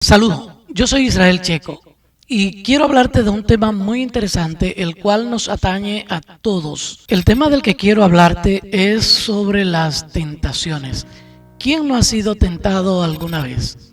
Saludos, yo soy Israel Checo y quiero hablarte de un tema muy interesante, el cual nos atañe a todos. El tema del que quiero hablarte es sobre las tentaciones. ¿Quién no ha sido tentado alguna vez?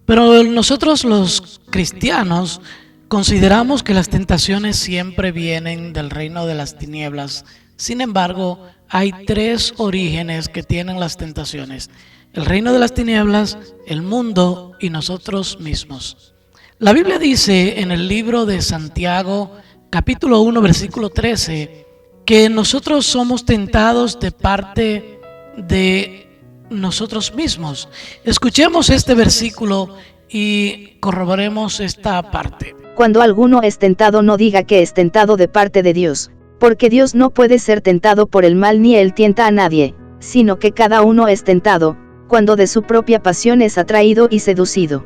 Pero nosotros los cristianos consideramos que las tentaciones siempre vienen del reino de las tinieblas. Sin embargo, hay tres orígenes que tienen las tentaciones: el reino de las tinieblas, el mundo y nosotros mismos. La Biblia dice en el libro de Santiago, capítulo 1, versículo 13, que nosotros somos tentados de parte de nosotros mismos. Escuchemos este versículo y corroboremos esta parte. Cuando alguno es tentado, no diga que es tentado de parte de Dios, porque Dios no puede ser tentado por el mal ni él tienta a nadie, sino que cada uno es tentado cuando de su propia pasión es atraído y seducido.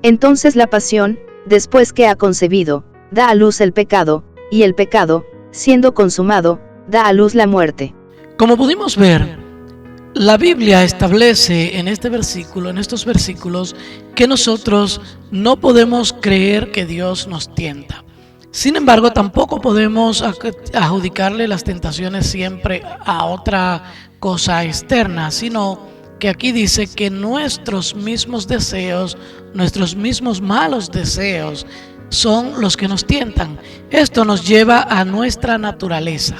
Entonces la pasión, después que ha concebido, da a luz el pecado, y el pecado, siendo consumado, da a luz la muerte. Como pudimos ver, la Biblia establece en estos versículos, que nosotros no podemos creer que Dios nos tienta. Sin embargo, tampoco podemos adjudicarle las tentaciones siempre a otra cosa externa, sino que aquí dice que nuestros mismos deseos, nuestros mismos malos deseos, son los que nos tientan. Esto nos lleva a nuestra naturaleza.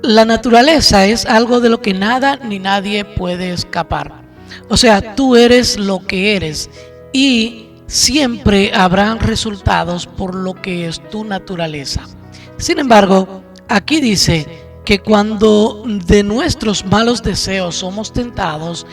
La naturaleza es algo de lo que nada ni nadie puede escapar. O sea, tú eres lo que eres y siempre habrán resultados por lo que es tu naturaleza. Sin embargo, aquí dice que cuando de nuestros malos deseos somos tentados,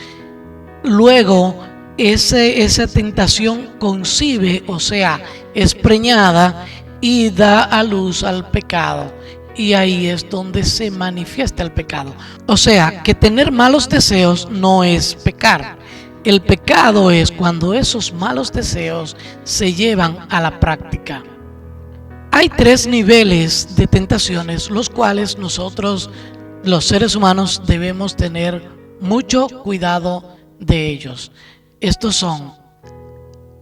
luego esa tentación concibe, o sea, es preñada y da a luz al pecado. Y ahí es donde se manifiesta el pecado. O sea, que tener malos deseos no es pecar. El pecado es cuando esos malos deseos se llevan a la práctica. Hay tres niveles de tentaciones, los cuales nosotros, los seres humanos, debemos tener mucho cuidado de ellos. Estos son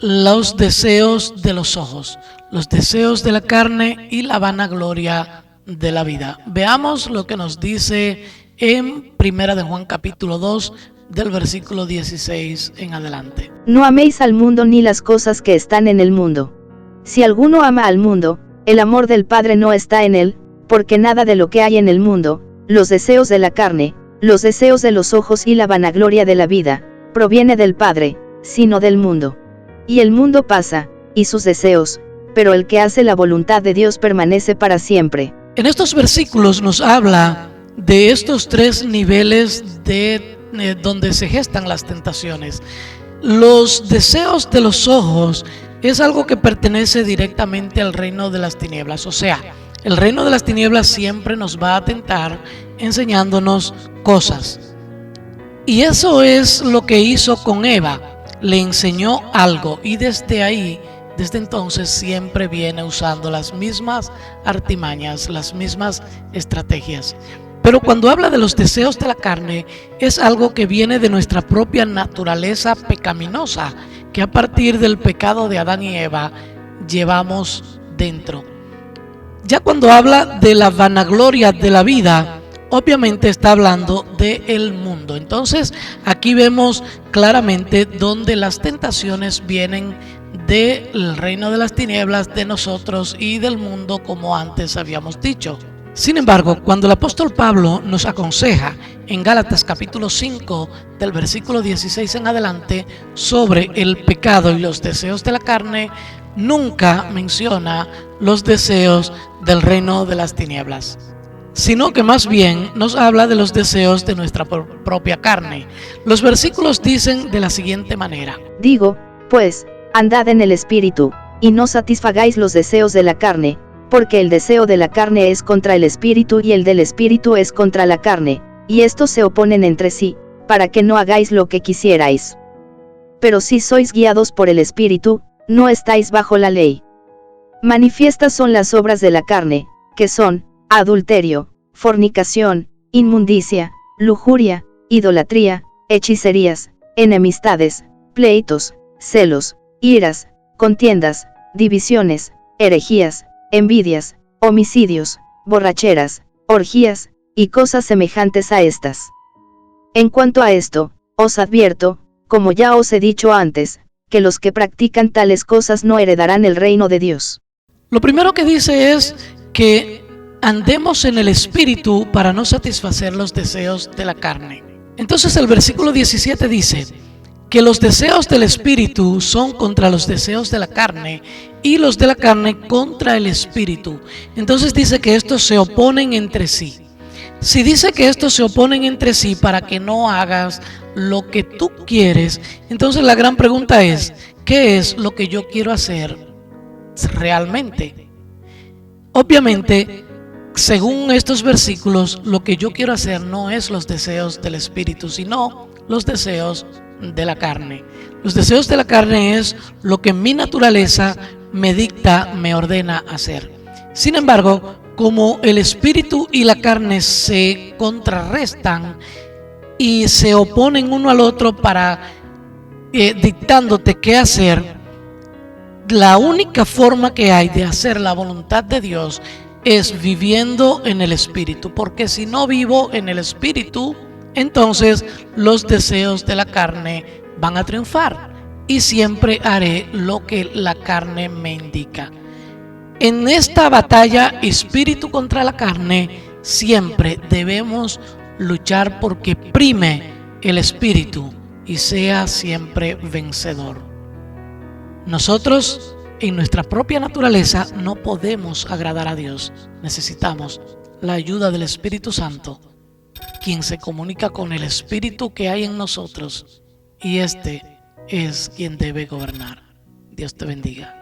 los deseos de los ojos, los deseos de la carne y la vanagloria de la vida. Veamos lo que nos dice en Primera de Juan capítulo 2, del versículo 16 en adelante. No améis al mundo ni las cosas que están en el mundo. Si alguno ama al mundo, el amor del Padre no está en él, porque nada de lo que hay en el mundo, los deseos de la carne, los deseos de los ojos y la vanagloria de la vida, proviene del Padre, sino del mundo. Y el mundo pasa, y sus deseos, pero el que hace la voluntad de Dios permanece para siempre. En estos versículos nos habla de estos tres niveles de donde se gestan las tentaciones. Los deseos de los ojos es algo que pertenece directamente al reino de las tinieblas. O sea, el reino de las tinieblas siempre nos va a tentar enseñándonos cosas. Y eso es lo que hizo con Eva. Le enseñó algo y desde entonces siempre viene usando las mismas artimañas, las mismas estrategias. Pero cuando habla de los deseos de la carne, es algo que viene de nuestra propia naturaleza pecaminosa, que a partir del pecado de Adán y Eva llevamos dentro. Ya cuando habla de la vanagloria de la vida, obviamente está hablando del mundo. Entonces aquí vemos claramente donde las tentaciones vienen del reino de las tinieblas, de nosotros y del mundo, como antes habíamos dicho. Sin embargo, cuando el apóstol Pablo nos aconseja en Gálatas capítulo 5, del versículo 16 en adelante, sobre el pecado y los deseos de la carne, nunca menciona los deseos del reino de las tinieblas, sino que más bien nos habla de los deseos de nuestra propia carne. Los versículos dicen de la siguiente manera: Digo, pues, andad en el Espíritu, y no satisfagáis los deseos de la carne, porque el deseo de la carne es contra el Espíritu y el del Espíritu es contra la carne, y estos se oponen entre sí, para que no hagáis lo que quisierais. Pero si sois guiados por el Espíritu, no estáis bajo la ley. Manifiestas son las obras de la carne, que son: adulterio, fornicación, inmundicia, lujuria, idolatría, hechicerías, enemistades, pleitos, celos, iras, contiendas, divisiones, herejías, envidias, homicidios, borracheras, orgías, y cosas semejantes a estas. En cuanto a esto, os advierto, como ya os he dicho antes, que los que practican tales cosas no heredarán el reino de Dios. Lo primero que dice es que andemos en el Espíritu para no satisfacer los deseos de la carne. Entonces el versículo 17 dice que los deseos del Espíritu son contra los deseos de la carne y los de la carne contra el Espíritu. Entonces dice que estos se oponen entre sí. Si dice que estos se oponen entre sí para que no hagas lo que tú quieres, entonces la gran pregunta es, ¿qué es lo que yo quiero hacer realmente? Obviamente, según estos versículos, lo que yo quiero hacer no es los deseos del Espíritu, sino los deseos de la carne. Los deseos de la carne es lo que mi naturaleza me dicta, me ordena hacer. Sin embargo, como el Espíritu y la carne se contrarrestan y se oponen uno al otro para dictándote qué hacer, la única forma que hay de hacer la voluntad de Dios es viviendo en el Espíritu, porque si no vivo en el Espíritu, entonces los deseos de la carne van a triunfar y siempre haré lo que la carne me indica. En esta batalla espíritu contra la carne, siempre debemos luchar porque prime el espíritu y sea siempre vencedor. Nosotros, en nuestra propia naturaleza, no podemos agradar a Dios. Necesitamos la ayuda del Espíritu Santo, quien se comunica con el espíritu que hay en nosotros, y este es quien debe gobernar. Dios te bendiga.